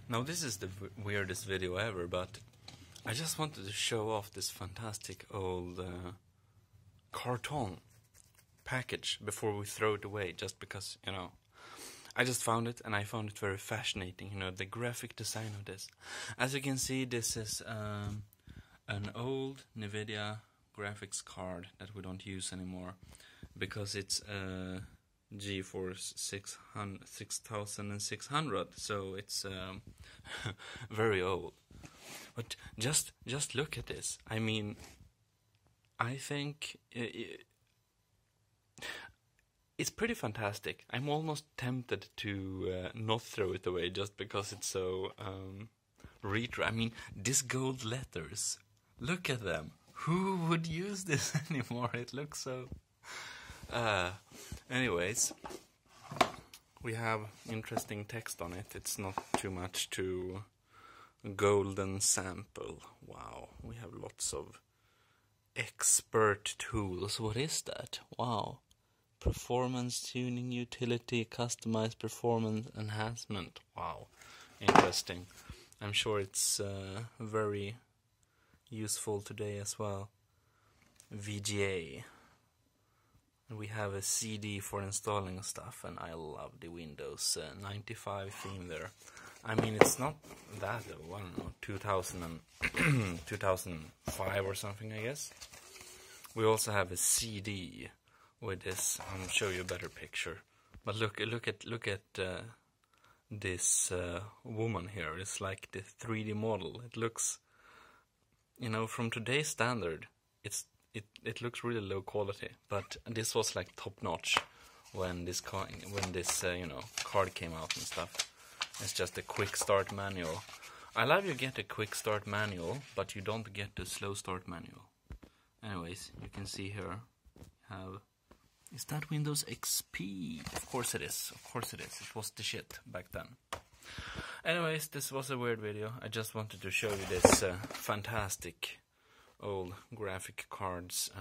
Now this is the weirdest video ever, but I just wanted to show off this fantastic old Carton package before we throw it away, just because, you know, I just found it and I found it very fascinating, you know, the graphic design of this. As you can see, this is an old Nvidia graphics card that we don't use anymore because it's GeForce 6600, so it's very old. But just look at this. I mean, I think it's pretty fantastic. I'm almost tempted to not throw it away just because it's so retro. I mean, these gold letters, look at them. Who would use this anymore? It looks so... anyways, we have interesting text on it. It's not too much to golden sample. Wow, we have lots of expert tools. What is that? Wow. Performance tuning utility, customized performance enhancement. Wow, interesting. I'm sure it's very useful today as well. VGA. We have a CD for installing stuff, and I love the Windows 95 theme there. I mean, it's not that old, I don't know, 2005 or something, I guess. We also have a CD with this. I'll show you a better picture. But look at this woman here. It's like the 3D model. It looks, you know, from today's standard, it looks really low quality, but this was like top notch when this card came out and stuff. It's just a quick start manual. I love you get a quick start manual, but you don't get the slow start manual. Anyways, you can see here is that Windows XP? Of course it is. Of course it is. It was the shit back then. Anyways, this was a weird video. I just wanted to show you this fantastic old graphic cards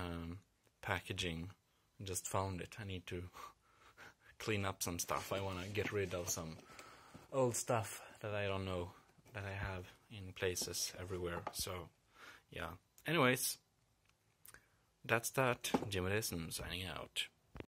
packaging. Just found it. I need to clean up some stuff. I want to get rid of some old stuff that I don't know that I have in places everywhere. So yeah, anyways, that's that. Gmodism signing out.